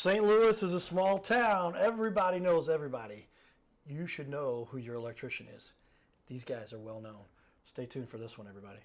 St. Louis is a small town. Everybody knows everybody. You should know who your electrician is. These guys are well known. Stay tuned for this one, everybody.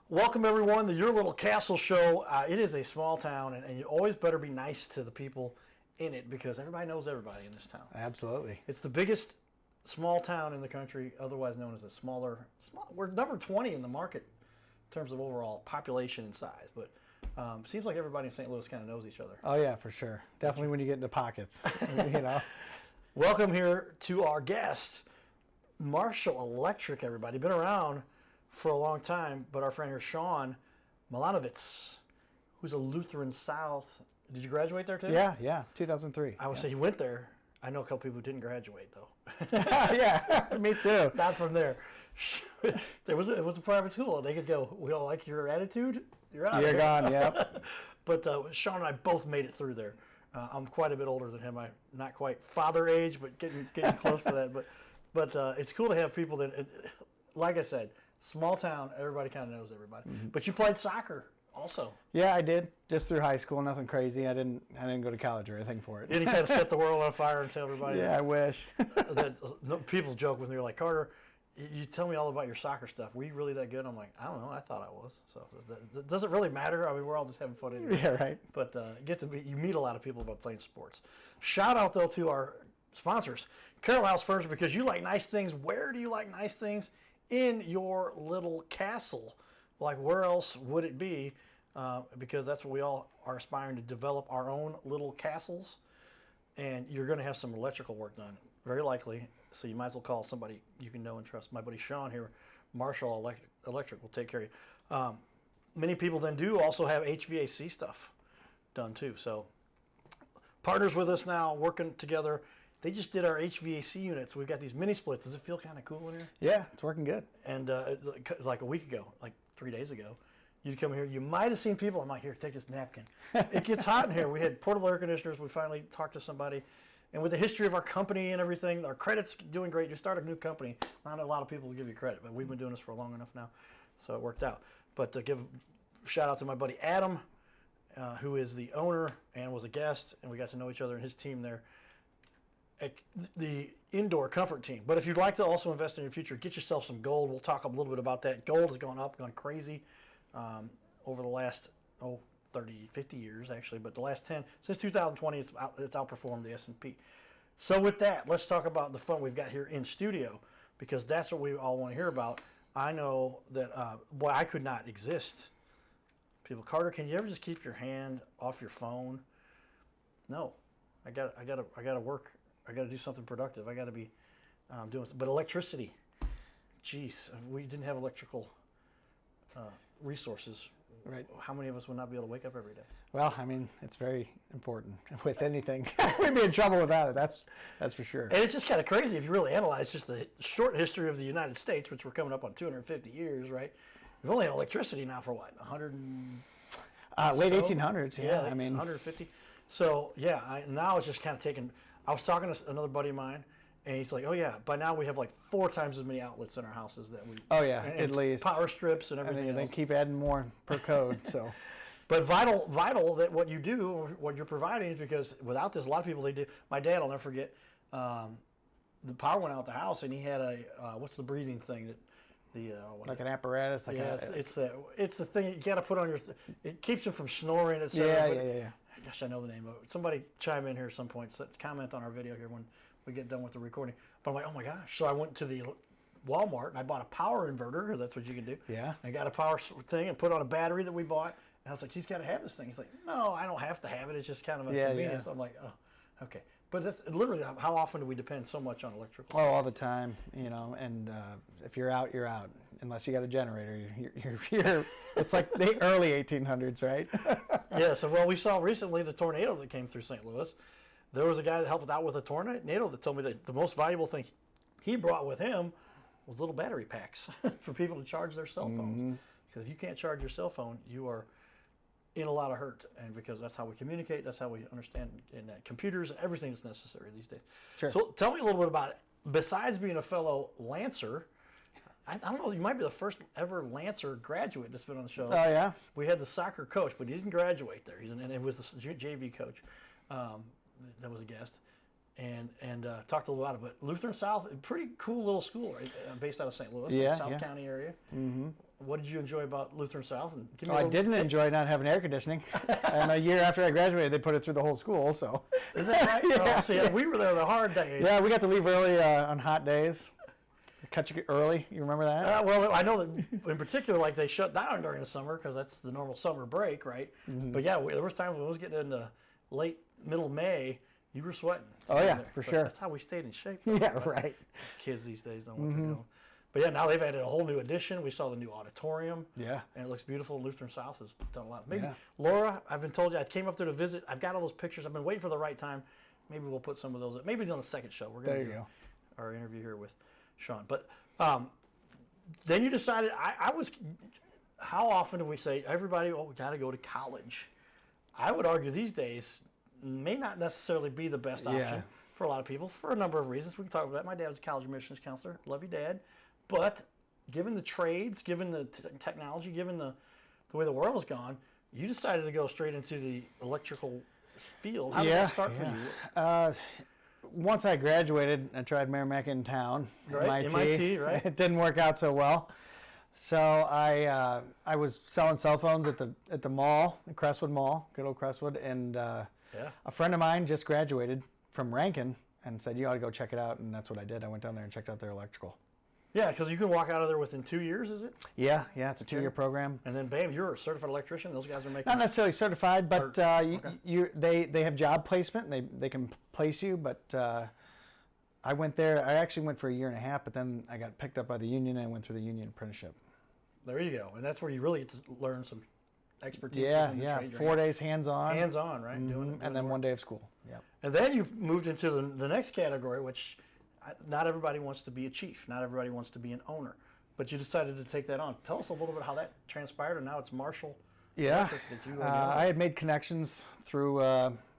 Welcome, everyone, to Your Little Castle Show. It is a small town, and you always better be nice to the people in it because everybody knows everybody in this town. Absolutely. It's the biggest small town in the country, otherwise known as a small. We're number 20 in the market in terms of overall population and size, but seems like everybody in St. Louis kind of knows each other. Oh, yeah, for sure. Definitely when you get into pockets, you know. Welcome here to our guest, Marshall Electric, everybody. Been around for a long time, but our friend here, Sean Milanovits, who's a Lutheran South. Did you graduate there too? Yeah, 2003. I would say he went there. I know a couple people who didn't graduate though. Yeah, me too. Not from there. It was a private school. They could go, we don't like your attitude, you're out. You're gone, yeah. But Sean and I both made it through there. I'm quite a bit older than him. I'm not quite father age, but getting close to that. But it's cool to have people that, like I said, small town, everybody kind of knows everybody. Mm-hmm. But you played soccer also. Yeah, I did. Just through high school, nothing crazy. I didn't go to college or anything for it. Did he kind of set the world on fire and tell everybody? Yeah, I wish. People joke with me, like, Carter, you tell me all about your soccer stuff. Were you really that good? I'm like, I don't know. I thought I was. So does it really matter? I mean, we're all just having fun anyway. Yeah, right. But you meet a lot of people about playing sports. Shout out, though, to our sponsors. Carroll House Furniture, because you like nice things. Where do you like nice things? In your little castle. Like, where else would it be? Because that's what we all are aspiring to develop, our own little castles. And you're going to have some electrical work done, very likely. So you might as well call somebody you can know and trust. My buddy Sean here, Marshall Electric, will take care of you. Many people then do also have HVAC stuff done too. So partners with us now, working together. They just did our HVAC units. We've got these mini splits. Does it feel kind of cool in here? Yeah, it's working good. And like a week ago, like 3 days ago, you'd come here. You might have seen people. I'm like, here, take this napkin. It gets hot in here. We had portable air conditioners. We finally talked to somebody. And with the history of our company and everything, our credit's doing great. You start a new company. Not a lot of people will give you credit, but we've been doing this for long enough now. So it worked out. But to give a shout out to my buddy Adam, who is the owner and was a guest. And we got to know each other and his team there. At the indoor comfort team. But if you'd like to also invest in your future, get yourself some gold. We'll talk a little bit about that. Gold has gone up, gone crazy over the last 30, 50 years actually, but the last 10, since 2020, it's outperformed the S&P. So with that, let's talk about the fun we've got here in studio, because that's what we all want to hear about. I know that, boy, I could not exist. People, Carter, can you ever just keep your hand off your phone? No, I gotta work. I got to do something productive. I got to be doing something. But electricity, geez, if we didn't have electrical resources, right? How many of us would not be able to wake up every day? Well, I mean, it's very important with anything. We'd be in trouble without it, that's for sure. And it's just kind of crazy if you really analyze just the short history of the United States, which we're coming up on 250 years, right? We've only had electricity now for what, 100 and late 1800s, yeah. I mean, 150. So, yeah, now it's just kind of taking... I was talking to another buddy of mine, and he's like, oh, yeah, by now we have like 4 times as many outlets in our houses that we... Oh, yeah, at least. Power strips and everything else. They keep adding more per code, so... But vital that what you do, what you're providing, is because without this, a lot of people, they do... My dad, I'll never forget, the power went out the house, and he had a... what's the breathing thing that... like an apparatus? Like it's the thing you got to put on your... It keeps him from snoring, etc. Yeah. Gosh, I know the name of it. Somebody chime in here at some point. Comment on our video here when we get done with the recording. But I'm like, oh my gosh. So I went to the Walmart and I bought a power inverter, because that's what you can do. Yeah. I got a power thing and put on a battery that we bought. And I was like, he's got to have this thing. He's like, no, I don't have to have it. It's just kind of a convenience. So I'm like, oh, okay. But that's literally, how often do we depend so much on electrical? Oh, all the time, you know. And if you're out, you're out. Unless you got a generator, you're it's like the early 1800s, right? Yeah. So, well, we saw recently the tornado that came through St. Louis. There was a guy that helped out with a tornado that told me that the most valuable thing he brought with him was little battery packs for people to charge their cell phones. Because if you can't charge your cell phone, you are in a lot of hurt, and because that's how we communicate, that's how we understand computers and everything that's necessary these days. Sure. So tell me a little bit about it. Besides being a fellow Lancer, I don't know, you might be the first ever Lancer graduate that's been on the show. Oh, yeah? We had the soccer coach, but he didn't graduate there. And it was the JV coach that was a guest. And talked a little about it. But Lutheran South, a pretty cool little school, right? Based out of St. Louis, South County area. Mm-hmm. What did you enjoy about Lutheran South? And give me I didn't enjoy not having air conditioning. And a year after I graduated, they put it through the whole school. So is that right? Yeah. Oh, see, we were there the hard days. Yeah, we got to leave early on hot days. They cut you early. You remember that? Well, I know that in particular, like they shut down during the summer because that's the normal summer break, right? Mm-hmm. But yeah, there was times when it was getting into late, middle May, you were sweating. Oh yeah, for sure. That's how we stayed in shape. Yeah, right. These kids these days don't know what they're doing. But yeah, now they've added a whole new addition. We saw the new auditorium. Yeah. And it looks beautiful. Lutheran South has done a lot. Maybe Laura, I've been told you, I came up there to visit. I've got all those pictures. I've been waiting for the right time. Maybe we'll put some of those up. Maybe on the second show. We're going to do our interview here with Sean. But then you decided, how often do we say, everybody, we got to go to college? I would argue these days may not necessarily be the best option for a lot of people for a number of reasons. We can talk about that. My dad was a college admissions counselor. Love you, Dad. But given the trades, given the technology, given the way the world has gone, you decided to go straight into the electrical field. How did that start for you? Once I graduated, I tried Merrimack in town, MIT, right? It didn't work out so well. So I was selling cell phones at the mall, the Crestwood Mall, good old Crestwood, and a friend of mine just graduated from Rankin and said, you ought to go check it out, and that's what I did. I went down there and checked out their electrical. Yeah, because you can walk out of there within 2 years, is it? Yeah, it's a 2-year program. And then, bam, you're a certified electrician. Those guys are making... Not necessarily certified, but they have job placement, and they can place you, but I went there. I actually went for 1.5 years, but then I got picked up by the union, and I went through the union apprenticeship. There you go. And that's where you really get to learn some expertise. Yeah. 4 days hands-on. Hands-on, right? Mm-hmm. And then 1 day of school. Yeah. And then you moved into the next category, which not everybody wants to be a chief. Not everybody wants to be an owner. But you decided to take that on. Tell us a little bit how that transpired, and now it's Marshall. Yeah. I had made connections through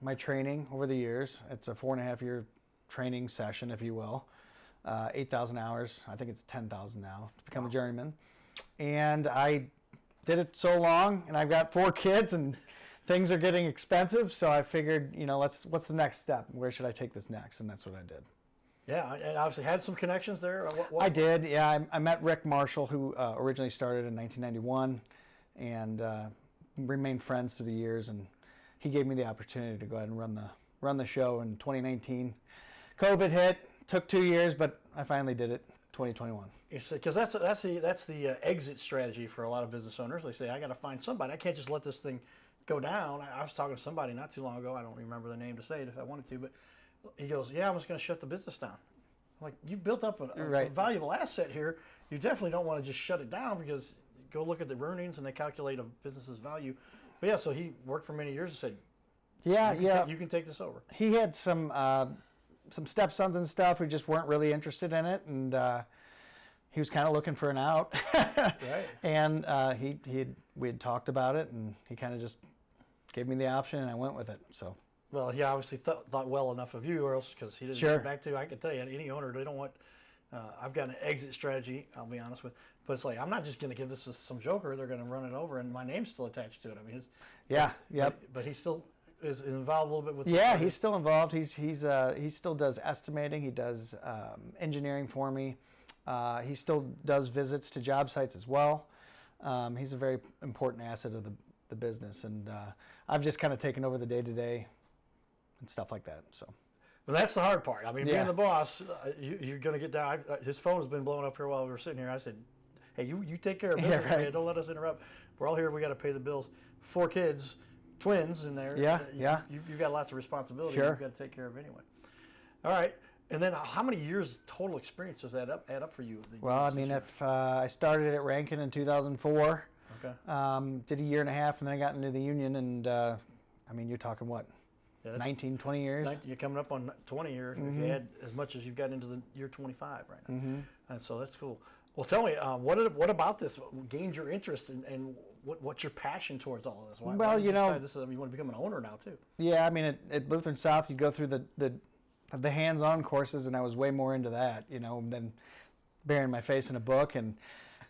my training over the years. It's a 4.5-year training session, if you will. 8,000 hours. I think it's 10,000 now to become a journeyman. And I did it so long, and I've got 4 kids, and things are getting expensive. So I figured, what's the next step? Where should I take this next? And that's what I did. Yeah, and obviously had some connections there. I did. Yeah, I met Rick Marshall, who originally started in 1991, and remained friends through the years. And he gave me the opportunity to go ahead and run the show in 2019. COVID hit. Took 2 years, but I finally did it. 2021. Because that's the exit strategy for a lot of business owners. They say, I got to find somebody. I can't just let this thing go down. I was talking to somebody not too long ago. I don't remember the name to say it if I wanted to, but he goes, yeah, I'm just going to shut the business down. I'm like, you built up a valuable asset here. You definitely don't want to just shut it down, because go look at the earnings and they calculate a business's value. But yeah, so he worked for many years and said, you can take this over. He had some stepsons and stuff who just weren't really interested in it, and he was kind of looking for an out. Right. And we had talked about it, and he kind of just gave me the option, and I went with it. So. Well, he obviously thought well enough of you, or else, because he didn't get back to. I can tell you, any owner, they don't want. I've got an exit strategy. I'll be honest with, but it's like, I'm not just going to give this to some joker. They're going to run it over, and my name's still attached to it. I mean, But he still is involved a little bit with. Yeah, he's still involved. He still does estimating. He does engineering for me. He still does visits to job sites as well. He's a very important asset of the business, and I've just kind of taken over the day-to-day and stuff like that. So. Well, that's the hard part. I mean, being the boss, you're going to get down. His phone has been blowing up here while we were sitting here. I said, hey, you take care of business. Yeah, right. Don't let us interrupt. We're all here. We got to pay the bills. 4 kids, twins in there. Yeah. You've got lots of responsibility. Sure. You've got to take care of anyway. All right. And then how many years total experience does that add up for you? Well, I mean, if I started at Rankin in 2004, did 1.5 years, and then I got into the union, and I mean, you're talking what? 19, 20 years? You're coming up on 20 years, if you add as much as you've got into the year 25 right now. And so that's cool. Well, tell me, what about this gained your interest, and what's your passion towards all of this? Well, why did you decide this is, you want to become an owner now too? Yeah, I mean, at Lutheran South, you go through the hands-on courses, and I was way more into that, than burying my face in a book. And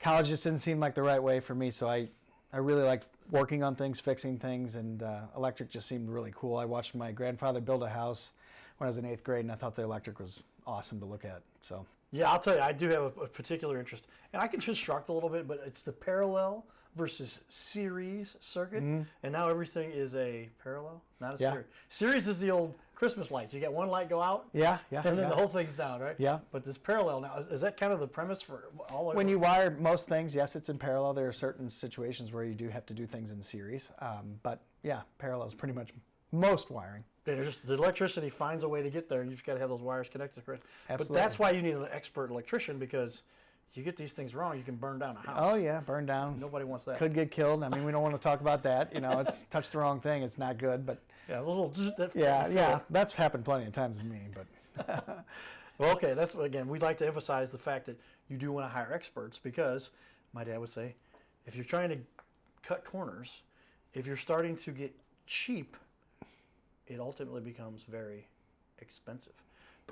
college just didn't seem like the right way for me, so I really liked working on things, fixing things, and electric just seemed really cool. I watched my grandfather build a house when I was in 8th grade, and I thought the electric was awesome to look at. So yeah, I'll tell you, I do have a particular interest, and I can construct a little bit, but it's the parallel versus series circuit, and now everything is a parallel, not a series. Series is the old Christmas lights. You get one light go out, and then the whole thing's down, right? Yeah. But this parallel now, is that kind of the premise for all of When you wire most things, yes, it's in parallel. There are certain situations where you do have to do things in series, but yeah, parallel is pretty much most wiring. The electricity finds a way to get there, and you've got to have those wires connected correctly. Absolutely. But that's why you need an expert electrician, because you get these things wrong, you can burn down a house. Oh yeah, burn down. Nobody wants that. Could get killed. I mean, we don't want to talk about that. It's touched the wrong thing. It's not good. But that's happened plenty of times with me. But well, okay, that's again, we'd like to emphasize the fact that you do want to hire experts, because my dad would say, if you're trying to cut corners, if you're starting to get cheap, it ultimately becomes very expensive,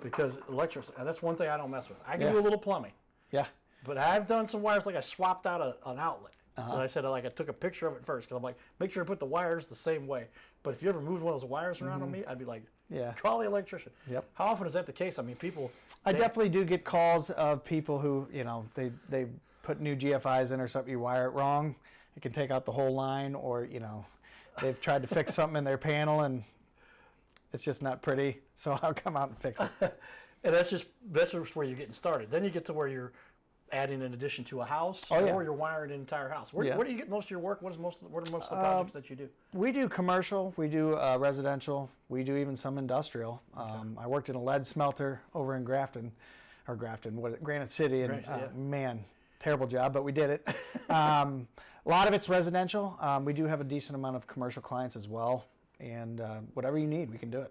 because electricity. And that's one thing I don't mess with. I can do a little plumbing. Yeah. But I've done some wires, like I swapped out an outlet. And I said, I took a picture of it first, because I'm like, make sure to put the wires the same way. But if you ever moved one of those wires around on me, I'd be like, call the electrician. Yep. How often is that the case? I mean, people. I definitely do get calls of people who, they put new GFIs in or something, you wire it wrong. It can take out the whole line, or, they've tried to fix something in their panel and it's just not pretty, so I'll come out and fix it. And that's just where you're getting started. Then you get to where you're adding an addition to a house, or you're wiring an entire house. Where do you get most of your work? What are most of the projects that you do? We do commercial, we do residential, we do even some industrial. I worked in a lead smelter over in Granite City, and man, terrible job, but we did it. A lot of it's residential. We do have a decent amount of commercial clients as well, and whatever you need, we can do it.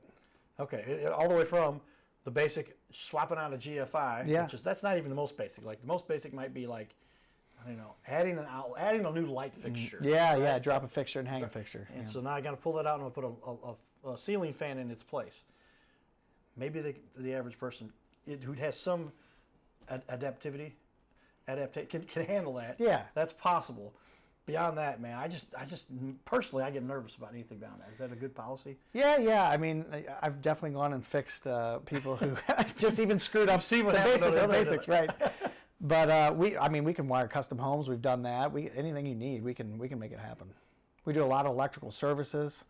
Okay, all the way from the basic swapping out a GFI, which is, that's not even the most basic. Like the most basic might be like, I don't know, adding a new light fixture. Drop a fixture and hang a fixture. And so now I got to pull that out and I'll put a ceiling fan in its place. Maybe the average person who has some adaptation can handle that. Yeah, that's possible. Beyond that, man, I just personally, I get nervous about anything beyond that. Is that a good policy? Yeah. I mean, I've definitely gone and fixed people who just even screwed up the basics, right? But we can wire custom homes. We've done that. Anything you need, we can make it happen. We do a lot of electrical services,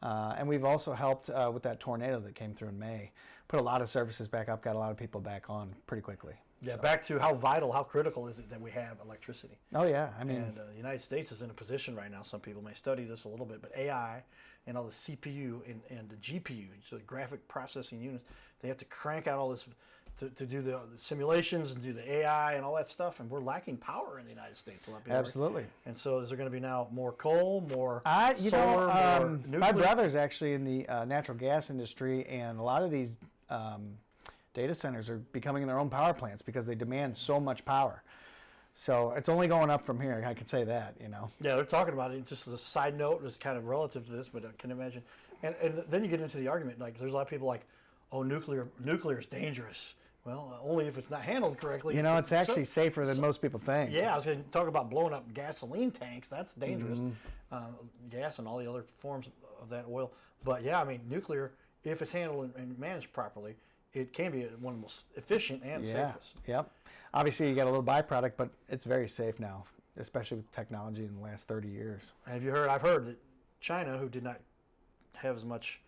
and we've also helped with that tornado that came through in May. Put a lot of services back up, got a lot of people back on pretty quickly. Yeah, so. Back to how critical is it that we have electricity? Oh yeah, I mean, and the United States is in a position right now. Some people may study this a little bit, but AI and all the CPU and the GPU, so the graphic processing units, they have to crank out all this to do the simulations and do the AI and all that stuff, and we're lacking power in the United States. A lot of people Absolutely. And so, is there going to be now more coal, more solar, more nuclear? My brother's actually in the natural gas industry, and a lot of these data centers are becoming their own power plants because they demand so much power. So it's only going up from here. I can say that, Yeah, they're talking about it. Just as a side note, it's kind of relative to this, but I can imagine. And then you get into the argument. Like, there's a lot of people like, oh, nuclear is dangerous. Well, only if it's not handled correctly. It's actually safer than most people think. Yeah, I was going to talk about blowing up gasoline tanks. That's dangerous. Gas and all the other forms of that oil. But yeah, I mean, nuclear, if it's handled and managed properly, it can be one of the most efficient and safest. Yep. Obviously, you got a little byproduct, but it's very safe now, especially with technology in the last 30 years. And have you heard? I've heard that China, who did not have as much,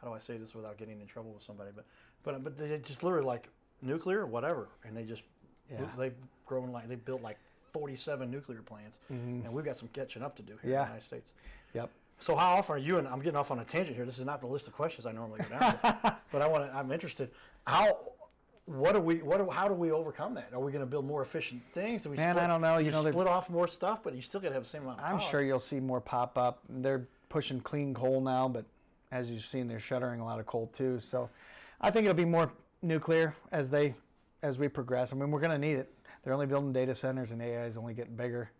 how do I say this without getting in trouble with somebody, but they just literally like nuclear, whatever, and they just they've built like 47 nuclear plants, and we've got some catching up to do here in the United States. Yep. So how often are you, and I'm getting off on a tangent here, this is not the list of questions I normally go down to, but I'm interested, how do we overcome that? Are we going to build more efficient things? Do we I don't know. Split off more stuff, but you still got to have the same amount of power. I'm sure you'll see more pop up. They're pushing clean coal now, but as you've seen, they're shuttering a lot of coal too. So I think it'll be more nuclear as we progress. I mean, we're going to need it. They're only building data centers, and AI is only getting bigger.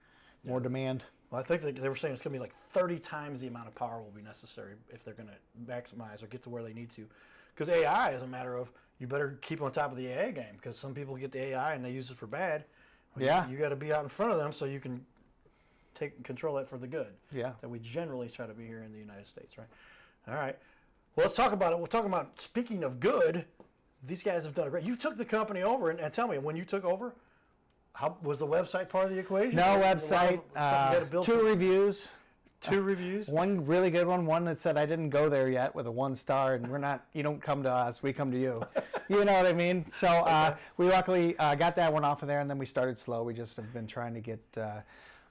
more demand. Well, I think they were saying it's going to be like 30 times the amount of power will be necessary if they're going to maximize or get to where they need to. Because AI is a matter of you better keep on top of the AI game, because some people get the AI and they use it for bad. Yeah. You got to be out in front of them so you can control that for the good. Yeah. That we generally try to be here in the United States, right? All right. Well, let's talk about it. We'll talk about, speaking of good, these guys have done a great. You took the company over, and tell me, when you took over, how was the website part of the equation? No website. 2 reviews. 2 reviews. One really good one that said I didn't go there yet with a 1 star, and you don't come to us, we come to you. You know what I mean? So we luckily got that one off of there, and then we started slow. We just have been trying to get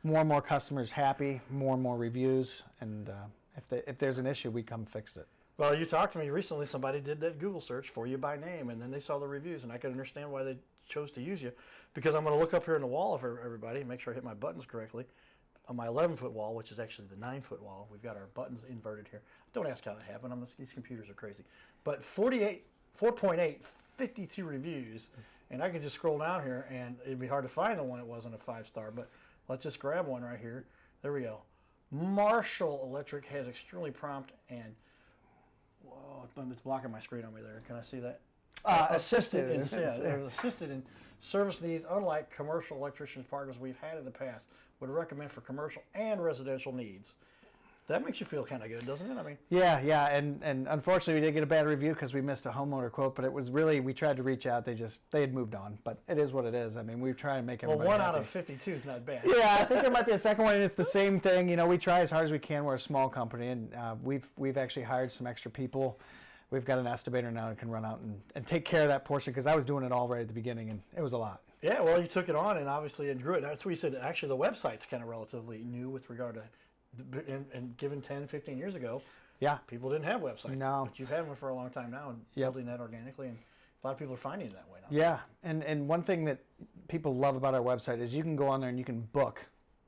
more and more customers happy, more and more reviews, and if there's an issue, we come fix it. Well, you talked to me recently. Somebody did that Google search for you by name, and then they saw the reviews, and I can understand why they chose to use you, because I'm going to look up here in the wall for everybody and make sure I hit my buttons correctly. On my 11-foot wall, which is actually the 9-foot wall, we've got our buttons inverted here. Don't ask how that happened. These computers are crazy. But 4.8, 52 reviews, and I could just scroll down here, and it'd be hard to find the one that wasn't a 5-star, but let's just grab one right here. There we go. Marshall Electric has extremely prompt and, whoa, it's blocking my screen on me there. Can I see that? Assisted in service needs, unlike commercial electricians partners we've had in the past, would recommend for commercial and residential needs. That makes you feel kind of good, doesn't it? I mean, yeah, and unfortunately we did get a bad review because we missed a homeowner quote, but it was really, we tried to reach out, they had moved on, but it is what it is. I mean, we try and make everybody well, 1 happy. out of 52 is not bad. Yeah, I think there might be a second one, and it's the same thing. You know, we try as hard as we can. We're a small company, and we've actually hired some extra people. We've got an estimator now that can run out and take care of that portion, because I was doing it all right at the beginning, and it was a lot. Yeah, well, you took it on and obviously and grew it. That's what you said. Actually, the website's kind of relatively new with regard to, and given 10, 15 years ago, yeah, people didn't have websites. No. But you've had one for a long time now, and building that organically, and a lot of people are finding it that way now. Yeah, and one thing that people love about our website is you can go on there and you can book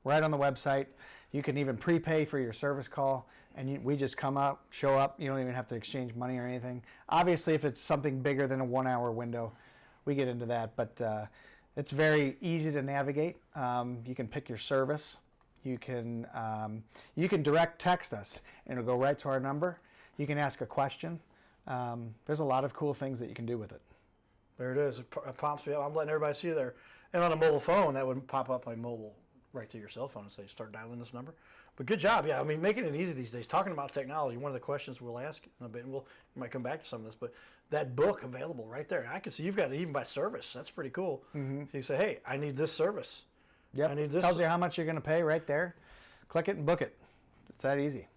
right on the website. You can even prepay for your service call, and we just come out, show up. You don't even have to exchange money or anything. Obviously, if it's something bigger than a 1-hour window, we get into that, but it's very easy to navigate. You can pick your service. You can direct text us, and it'll go right to our number. You can ask a question. There's a lot of cool things that you can do with it. There it is. It pops me up. I'm letting everybody see there. And on a mobile phone, that would pop up my mobile right to your cell phone and say, start dialing this number. But good job. Yeah, I mean, making it easy these days. Talking about technology, one of the questions we'll ask in a bit, and we might come back to some of this, but that book available right there. And I can see you've got it even by service. That's pretty cool. Mm-hmm. So you say, hey, I need this service. Yep. I need this. Tells you how much you're going to pay right there. Click it and book it. It's that easy.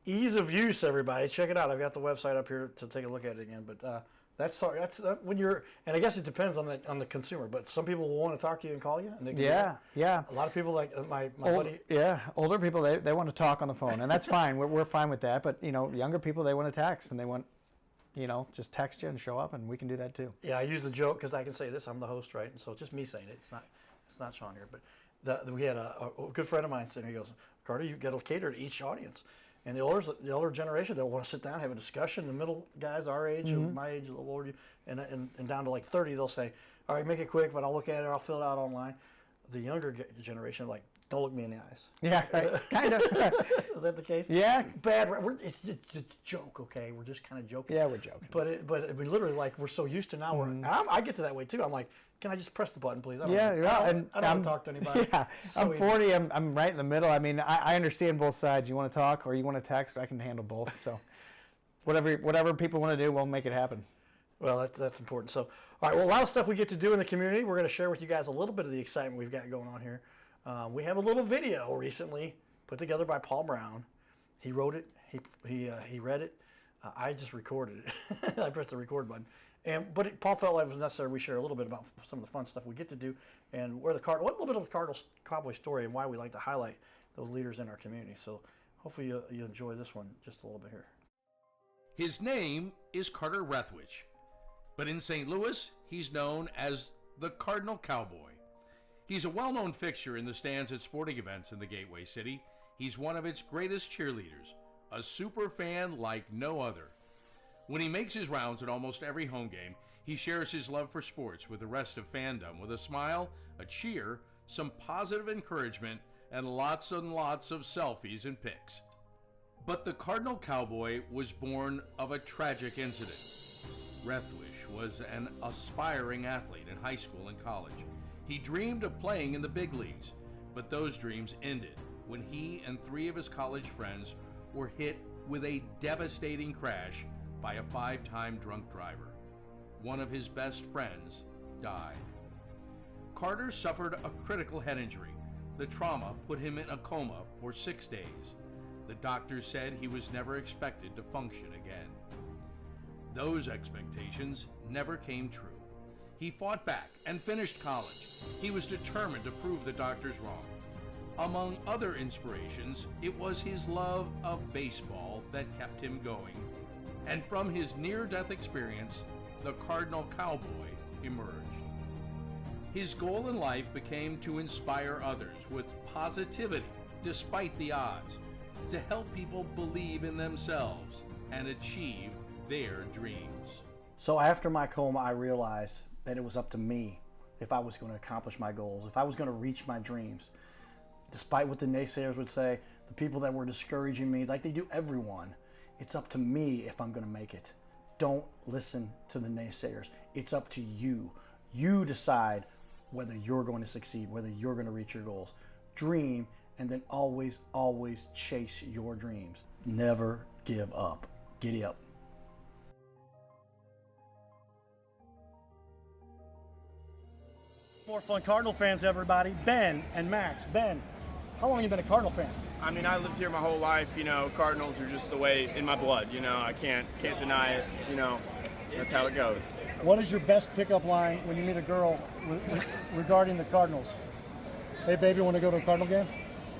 Ease of use, everybody. Check it out. I've got the website up here to take a look at it again. But that's when you're, and I guess it depends on the consumer. But some people will want to talk to you and call you. And they yeah. A lot of people, like my buddy. Yeah, older people, they want to talk on the phone, and that's fine. We're fine with that. But younger people, they want to text, and they want, just text you and show up, and we can do that too. Yeah, I use the joke because I can say this. I'm the host, right? And so it's just me saying it. It's not Sean here. But we had a good friend of mine sitting here. He goes, Carter, you've got to cater to each audience. And the older generation, they'll want to sit down, have a discussion. The middle guys, our age, mm-hmm. my age, a little older, and down to like 30, they'll say, all right, make it quick, but I'll look at it, I'll fill it out online. The younger generation, like, don't look me in the eyes. Yeah, kind of. Is that the case? Yeah. Bad. It's a joke, okay? We're just kind of joking. Yeah, we're joking. But we literally, like, we're so used to now. Mm-hmm. I get to that way too. I'm like, can I just press the button, please? I don't want to talk to anybody. Yeah, I'm 40. I'm right in the middle. I mean, I understand both sides. You want to talk or you want to text, I can handle both. So whatever people want to do, we'll make it happen. Well, that's important. So, all right, well, a lot of stuff we get to do in the community. We're going to share with you guys a little bit of the excitement we've got going on here. We have a little video recently put together by Paul Brown. He wrote it. He read it. I just recorded it. I pressed the record button. But Paul felt like it was necessary we share a little bit about some of the fun stuff we get to do and what a little bit of the Cardinal Cowboy story and why we like to highlight those leaders in our community. So hopefully you enjoy this one just a little bit here. His name is Carter Rethwich, but in St. Louis, he's known as the Cardinal Cowboy. He's a well-known fixture in the stands at sporting events in the Gateway City. He's one of its greatest cheerleaders, a super fan like no other. When he makes his rounds at almost every home game, he shares his love for sports with the rest of fandom with a smile, a cheer, some positive encouragement, and lots of selfies and pics. But the Cardinal Cowboy was born of a tragic incident. Rethwish was an aspiring athlete in high school and college. He dreamed of playing in the big leagues, but those dreams ended when he and 3 of his college friends were hit with a devastating crash by a 5-time drunk driver. One of his best friends died. Carter suffered a critical head injury. The trauma put him in a coma for 6 days. The doctors said he was never expected to function again. Those expectations never came true. He fought back and finished college. He was determined to prove the doctors wrong. Among other inspirations, it was his love of baseball that kept him going. And from his near-death experience, the Cardinal Cowboy emerged. His goal in life became to inspire others with positivity despite the odds, to help people believe in themselves and achieve their dreams. So after my coma, I realized that it was up to me if I was going to accomplish my goals, if I was going to reach my dreams. Despite what the naysayers would say, the people that were discouraging me, like they do everyone, it's up to me if I'm going to make it. Don't listen to the naysayers. It's up to you. You decide whether you're going to succeed, whether you're going to reach your goals. Dream, and then always, always chase your dreams. Never give up. Giddy up. More fun Cardinal fans, everybody. Ben and Max. Ben, how long have you been a Cardinal fan? I mean, I lived here my whole life. You know, Cardinals are just the way in my blood. You know, I can't deny it. You know, that's how it goes. What is your best pickup line when you meet a girl regarding the Cardinals? Hey, baby, want to go to a Cardinal game?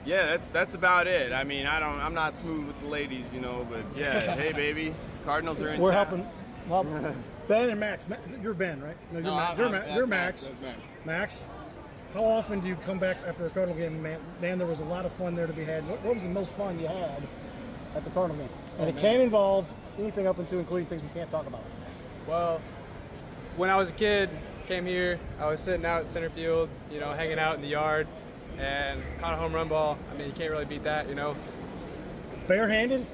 Yeah, that's about it. I mean, I'm not smooth with the ladies, you know, but yeah, hey, baby, Cardinals are in We're town. helping. Ben and Max. You're Ben, right? No, you're Max. That's Max. Max, how often do you come back after a Cardinal game? Man, there was a lot of fun there to be had. What was the most fun you had at the Cardinal game? And it can involve anything up into including things we can't talk about. Well, when I was a kid, came here, I was sitting out in center field, you know, hanging out in the yard, and caught a home run ball. I mean, you can't really beat that, you know. Barehanded?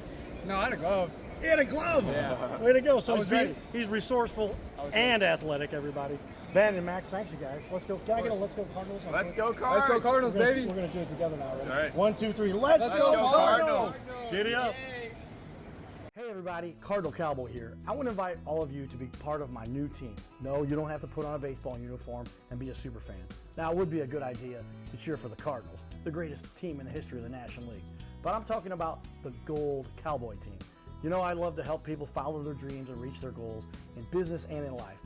No, I had a glove. He had a glove. Yeah. Way to go. So I was ready. He's resourceful and athletic, everybody. Ben and Max, thanks you guys. Let's go. Can I get a let's go Cardinals? Let's go Cardinals. Let's go Cardinals, baby. We're going to do it together now, right? All right. 1, 2, 3. Let's go Cardinals. Cardinals. Giddy up. Hey everybody, Cardinal Cowboy here. I want to invite all of you to be part of my new team. No, you don't have to put on a baseball uniform and be a super fan. Now, it would be a good idea to cheer for the Cardinals, the greatest team in the history of the National League. But I'm talking about the Gold Cowboy team. You know, I love to help people follow their dreams and reach their goals in business and in life.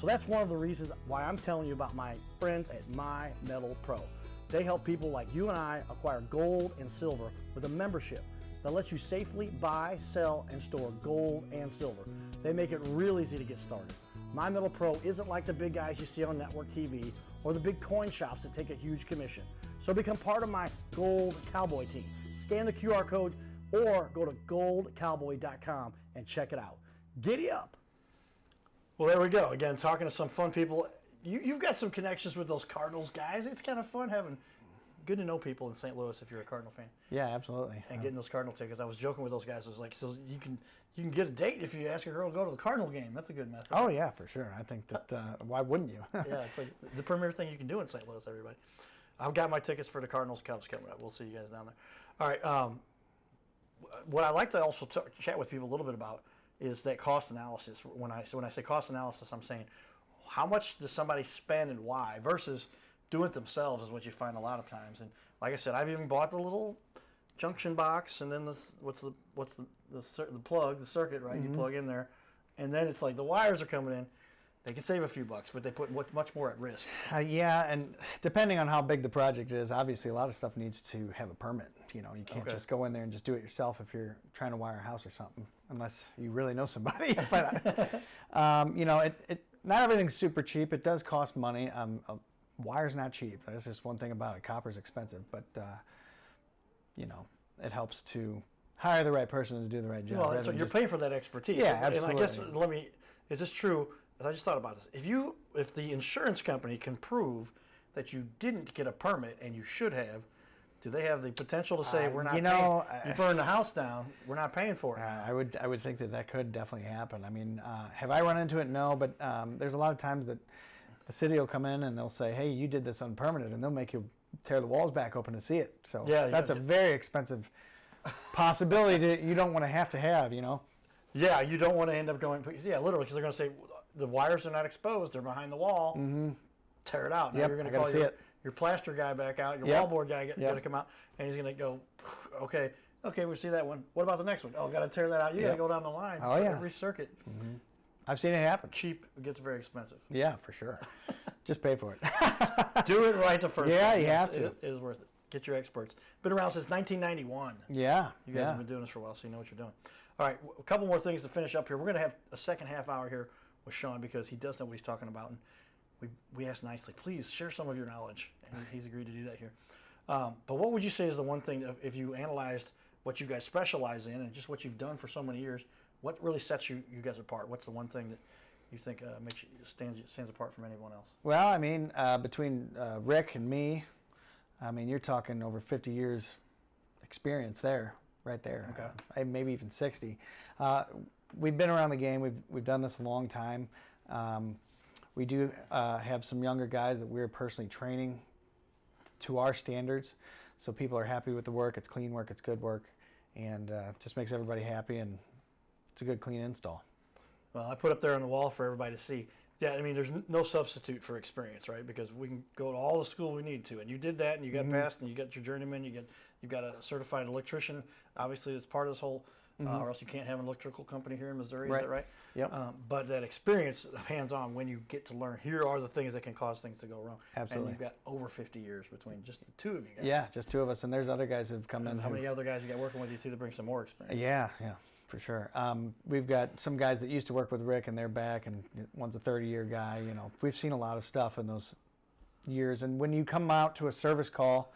So that's one of the reasons why I'm telling you about my friends at My Metal Pro. They help people like you and I acquire gold and silver with a membership that lets you safely buy, sell, and store gold and silver. They make it real easy to get started. My Metal Pro isn't like the big guys you see on network TV or the big coin shops that take a huge commission. So become part of my Gold Cowboy team. Scan the QR code or go to goldcowboy.com and check it out. Giddy up. Well, there we go. Again, talking to some fun people. You've got some connections with those Cardinals guys. It's kind of fun good to know people in St. Louis if you're a Cardinal fan. Yeah, absolutely. And getting those Cardinal tickets. I was joking with those guys. I was like, so you can get a date if you ask a girl to go to the Cardinal game. That's a good method. Oh yeah, for sure. I think that why wouldn't you? Yeah, it's like the premier thing you can do in St. Louis, everybody. I've got my tickets for the Cardinals Cubs coming up. We'll see you guys down there. All right. What I like to also chat with people a little bit about is that cost analysis. When I say cost analysis, I'm saying how much does somebody spend and why versus doing it themselves is what you find a lot of times. And like I said, I've even bought the little junction box and then the plug, the circuit, right? Mm-hmm. You plug in there, and then it's like the wires are coming in. They can save a few bucks, but they put much more at risk. Yeah, and depending on how big the project is, obviously a lot of stuff needs to have a permit. You know, you can't just go in there and just do it yourself if you're trying to wire a house or something, unless you really know somebody. But you know, not everything's super cheap. It does cost money. Wire's not cheap. That's just one thing about it. Copper's expensive, but you know, it helps to hire the right person to do the right job. Well, so you're paying for that expertise. Yeah, absolutely. And I guess is this true? I just thought about this. If the insurance company can prove that you didn't get a permit and you should have, do they have the potential to say, we're not paying, you burned the house down, we're not paying for it? I would think that could definitely happen. I mean, have I run into it? No, but there's a lot of times that the city will come in and they'll say, hey, you did this unpermitted, and they'll make you tear the walls back open to see it. So that's a very expensive possibility you don't want to have, you know? Yeah, you don't want to end up going, yeah, literally, because they're going to say, the wires are not exposed, they're behind the wall, tear it out. Now you're going to call your plaster guy back out, your wallboard guy going to come out, and he's going to go, okay, we see that one. What about the next one? Oh, got to tear that out. You got to go down the line for every circuit. I've seen it happen. Cheap, it gets very expensive. Yeah, for sure. Just pay for it. Do it right the first time. Yeah, you have to. It is worth it. Get your experts. Been around since 1991. Yeah. You guys have been doing this for a while, so you know what you're doing. All right, a couple more things to finish up here. We're going to have a second half hour here with Sean because he does know what he's talking about. And we asked nicely, please share some of your knowledge. And he's agreed to do that here. But what would you say is the one thing, if you analyzed what you guys specialize in and just what you've done for so many years, what really sets you guys apart? What's the one thing that you think makes you stands apart from anyone else? Well, I mean, between Rick and me, I mean, you're talking over 50 years experience there, right there. Okay. Maybe even 60. We've been around the game. We've done this a long time. We do have some younger guys that we're personally training to our standards, so people are happy with the work. It's clean work. It's good work, and just makes everybody happy. And it's a good, clean install. Well, I put up there on the wall for everybody to see. Yeah, I mean, there's no substitute for experience, right? Because we can go to all the school we need to, and you did that, and you got passed, and you got your journeyman, you've got a certified electrician. Obviously, it's part of this whole, or else you can't have an electrical company here in Missouri. Is that right? Yep. But that experience, hands-on, when you get to learn, here are the things that can cause things to go wrong. Absolutely. And you've got over 50 years between just the two of you guys. Yeah, just two of us, and there's other guys who've come in. How many other guys you got working with you too to bring some more experience? Yeah. For sure. We've got some guys that used to work with Rick, and they're back, and one's a 30-year guy. You know, we've seen a lot of stuff in those years. And when you come out to a service call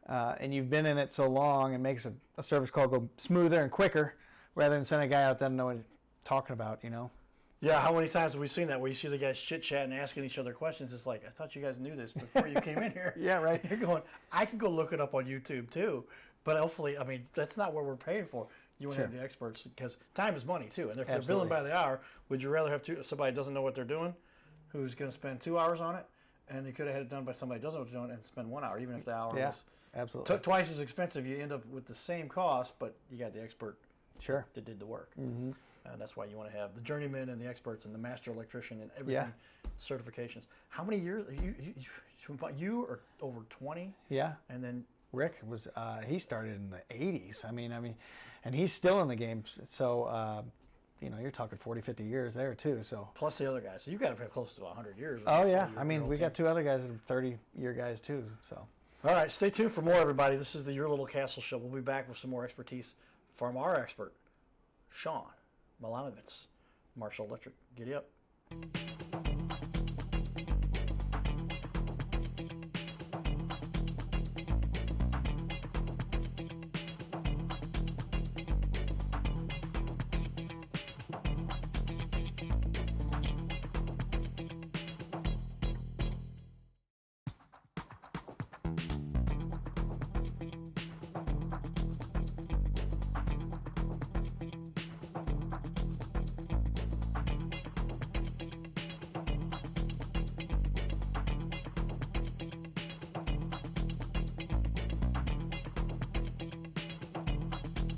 and you've been in it so long, it makes a service call go smoother and quicker rather than sending a guy out that doesn't know what he's talking about, you know? Yeah, how many times have we seen that where you see the guys chit-chatting, asking each other questions? It's like, I thought you guys knew this before you came in here. Yeah, right. You're going, I can go look it up on YouTube too. But hopefully, I mean, that's not what we're paying for. You want to have the experts because time is money too. And if they're billing by the hour, would you rather have somebody who doesn't know what they're doing, who's going to spend 2 hours on it, and you could have had it done by somebody who doesn't know what they're doing and spend 1 hour, even if the hour was absolutely twice as expensive. You end up with the same cost, but you got the expert that did the work. And that's why you want to have the journeyman and the experts and the master electrician and everything, certifications. How many years? You are over 20? Yeah. And then Rick was, he started in the 80s. I mean, and he's still in the game. So, you know, you're talking 40, 50 years there too. So plus the other guys. So you got to have close to 100 years. Oh yeah. I mean, we got two other guys that are 30-year guys too. So. All right. Stay tuned for more, everybody. This is the Your Little Castle Show. We'll be back with some more expertise from our expert, Sean Milanovits, Marshall Electric. Giddy up.